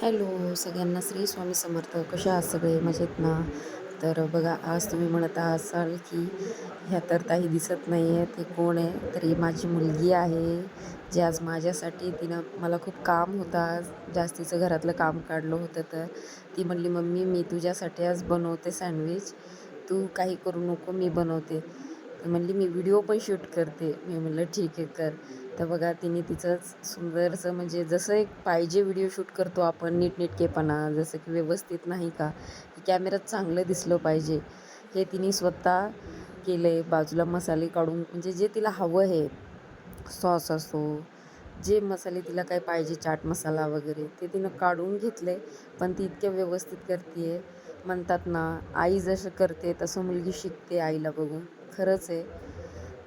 Hello सगळ्यांना श्री स्वामी समर्थ. कशा आहात सगळे? मजेत ना? तर बघा, आज तुम्ही म्हणत असाल की ह्या तर ताई दिसत नाही आहे, ते कोण आहे? तर ही माझी मुलगी आहे, जी आज माझ्यासाठी तिनं मला खूप काम होतं, आज जास्तीचं घरातलं काम काढलं होतं. तर ती म्हणली, मम्मी मी तुझ्यासाठी आज बनवते सँडविच, तू काही करू नको, मी बनवते. तर म्हणली मी व्हिडिओ पण शूट करते. मी म्हणलं ठीक आहे कर. तर बघा, तिने तिचं सुंदरसं, म्हणजे जसं एक पाहिजे व्हिडिओ शूट करतो आपण नीटनेटकेपणा, जसं की व्यवस्थित नाही का, की कॅमेऱ्यात चांगलं दिसलं पाहिजे, हे तिने स्वतः केलं आहे. बाजूला मसाले काढून, म्हणजे जे तिला हवं आहे, सॉस असो, जे मसाले तिला काय पाहिजे, चाट मसाला वगैरे, ते तिनं काढून घेतले. पण ती इतक्या व्यवस्थित करते आहे. म्हणतात ना, आई जसं करते तसं मुलगी शिकते आईला बघून. खरंच आहे.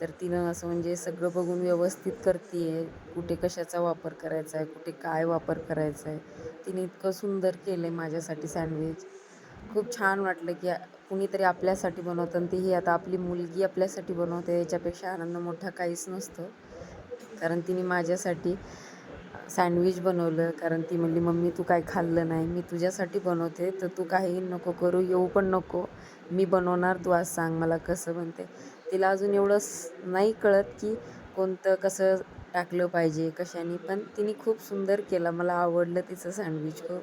तर तिनं असं म्हणजे सगळं बघून व्यवस्थित करते आहे. कुठे कशाचा वापर करायचा आहे, कुठे काय वापर करायचा आहे. तिने इतकं सुंदर केलं आहे माझ्यासाठी सँडविच. खूप छान वाटलं की कुणीतरी आपल्यासाठी बनवतं, आणि तेही आता आपली मुलगी आपल्यासाठी बनवते. याच्यापेक्षा आनंद मोठा काहीच नसतो. कारण तिने माझ्यासाठी सँडविच बनवलं. कारण ती म्हणली, मम्मी तू काय खाल्लं नाही, मी तुझ्यासाठी बनवते, तर तू काही नको करू, येऊ पण नको, मी बनवणार, तू आज सांग मला कसं बनते. तिला अजून एवढं नाही कळत की कोणतं कसं टाकलं पाहिजे कशाने, पण तिने खूप सुंदर केलं. मला आवडलं तिचं सँडविच खूप.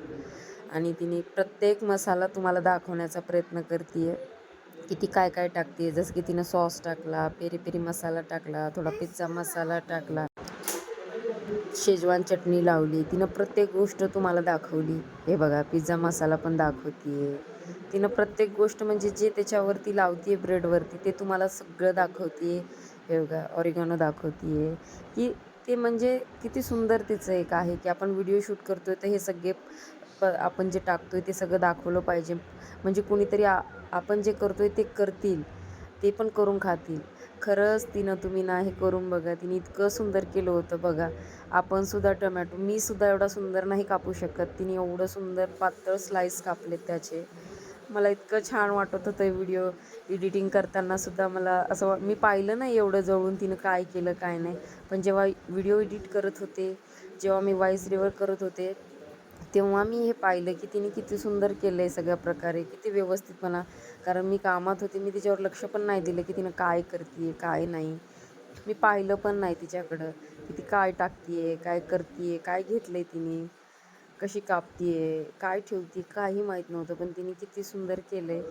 आणि तिने प्रत्येक मसाला तुम्हाला दाखवण्याचा प्रयत्न करते आहे की ती काय काय टाकते. जसं की तिनं सॉस टाकला, पेरी पेरी मसाला टाकला, थोडा पिझ्झा मसाला टाकला, शेजवान चटणी लावली. तिनं प्रत्येक गोष्ट तुम्हाला दाखवली. हे बघा, पिझ्झा मसाला पण दाखवते आहे. तिनं प्रत्येक गोष्ट, म्हणजे जे त्याच्यावरती लावते आहे ब्रेडवरती, ते तुम्हाला सगळं दाखवते आहे. हे बघा, ऑरिगॅनो दाखवते आहे की ते म्हणजे किती सुंदर तिचं एक आहे की आपण व्हिडिओ शूट करतो आहे, तर हे सगळे आपण जे टाकतो आहे ते सगळं दाखवलं पाहिजे. म्हणजे कुणीतरी आपण जे करतो आहे ते करतील, ते पण करून खातील. खरंच तिनं, तुम्ही ना हे करून बघा. तिने इतकं सुंदर केलं होतं बघा. आपण सुद्धा टोमॅटो, मी सुद्धा एवढा सुंदर नाही कापू शकत, तिने एवढं सुंदर पातळ स्लाईस कापलेत त्याचे. मला इतकं छान वाटत होतं व्हिडिओ एडिटिंग करताना सुद्धा. मला असं मी पाहिलं नाही एवढं जवळून तिनं काय केलं काय नाही. पण जेव्हा व्हिडिओ एडिट करत होते, जेव्हा मी व्हॉईस रिव्हर करत होते, तेव्हा मी हे पाहिलं की तिने किती सुंदर केलं आहे सगळ्या प्रकारे, किती व्यवस्थितपणा. कारण मी कामात होते, मी तिच्यावर लक्ष पण नाही दिलं की तिनं काय करते आहे काय नाही. मी पाहिलं पण नाही तिच्याकडं की ती काय टाकते आहे, काय करते आहे, काय घेतलं आहे तिने, कशी कापते आहे, काय ठेवते, काही माहीत नव्हतं. पण तिने किती सुंदर केलं आहे.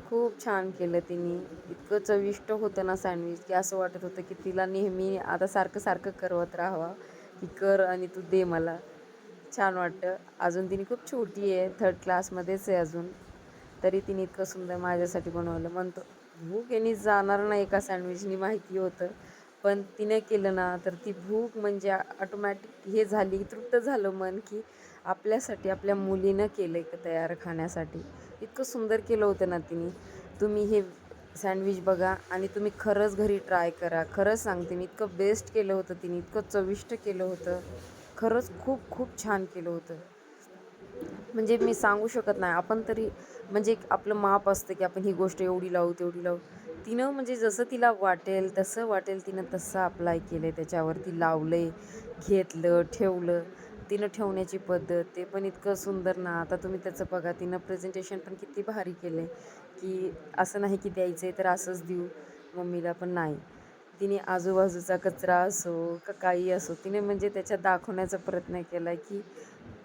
खूप छान केलं तिने. इतकं चविष्ट होतं ना सँडविच, की असं वाटत होतं की तिला नेहमी आता सारखं सारखं करवत राहावं, की कर आणि तू दे मला. छान वाटतं. अजून तिने खूप छोटी आहे, 3rd क्लासमध्येच आहे अजून, तरी तिने इतकं सुंदर माझ्यासाठी बनवलं. म्हणतो भूक यांनी जाणार नाही एका सँडविचनी, माहिती होतं. पण तिने केलं ना, तर ती भूक म्हणजे ऑटोमॅटिक हे झाली, तृप्त झालं मन, की आपल्यासाठी आपल्या मुलीनं केलं आहे तयार खाण्यासाठी. इतकं सुंदर केलं होतं ना तिने. तुम्ही हे सँडविच बघा आणि तुम्ही खरंच घरी ट्राय करा. खरंच सांगते मी, इतकं बेस्ट केलं होतं तिने, इतकं चविष्ट केलं होतं. खरंच खूप खूप छान केलं होतं. म्हणजे मी सांगू शकत नाही. आपण तरी म्हणजे एक आपलं माप असतं की आपण ही गोष्ट एवढी लावू तेवढी लावू. तिनं म्हणजे जसं तिला वाटेल तसं वाटेल, तिनं तसं अप्लाय केलं आहे, त्याच्यावरती लावलं आहे, घेतलं, ठेवलं. तिनं ठेवण्याची पद्धत ते पण इतकं सुंदर ना. आता तुम्ही त्याचं बघा, तिनं प्रेझेंटेशन पण किती भारी केलं आहे, की असं नाही की द्यायचं आहे तर असंच देऊ मम्मीला, पण नाही. तिने आजूबाजूचा कचरा असो का काही असो, तिने म्हणजे त्याच्यात दाखवण्याचा प्रयत्न केला की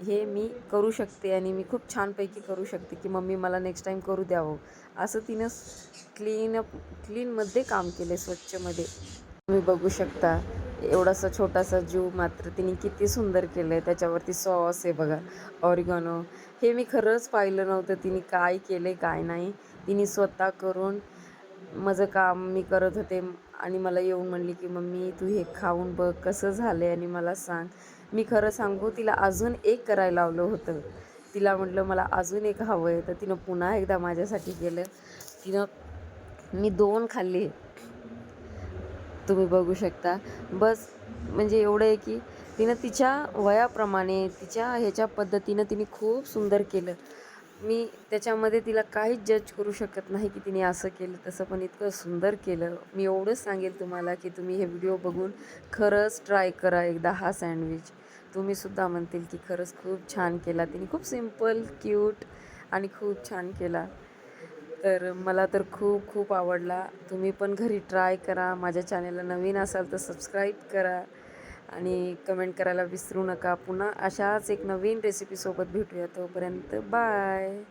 हे मी करू शकते आणि मी खूप छानपैकी करू शकते, की मम्मी मला नेक्स्ट टाईम करू द्यावं. असं तिनं क्लीनमध्ये काम केलं आहे, स्वच्छमध्ये. तुम्ही बघू शकता, एवढासा छोटासा जीव मात्र तिने किती सुंदर केलं आहे. त्याच्यावरती सॉस आहे बघा, ऑरिगॅनो. हे मी खरंच पाहिलं नव्हतं तिने काय केलं आहे काय नाही. तिने स्वतः करून माझं काम मी करत होते आणि मला येऊन म्हणली की मम्मी तू हे खाऊन बघ कसं झालं आहे आणि मला सांग. मी खरं सांगू, तिला अजून एक करायला लावलं होतं. तिला म्हटलं मला अजून एक हवं आहे, तर तिनं पुन्हा एकदा माझ्यासाठी केलं. तिनं मी 2 खाल्ले. तुम्ही बघू शकता. बस म्हणजे एवढं आहे की तिनं तिच्या वयाप्रमाणे, तिच्या ह्याच्या पद्धतीनं तिने खूप सुंदर केलं. मी त्याच्यामध्ये तिला काहीच जज करू शकत नाही की तिने असं केलं तसं, पण इतकं सुंदर केलं. मी एवढंच सांगेल तुम्हाला की तुम्ही हे व्हिडिओ बघून खरंच ट्राय करा एकदा हा सँडविच. तुम्हीसुद्धा म्हणतील की खरंच खूप छान केला. तिने खूप सिम्पल, क्यूट आणि खूप छान केला. तर मला तर खूप खूप आवडला. तुम्ही पण घरी ट्राय करा. माझ्या चॅनेलला नवीन असाल तर सबस्क्राईब करा आणि कमेंट करायला विसरू नका. पुन्हा अशाच एक नवीन रेसिपीसोबत भेटूया. तोपर्यंत बाय.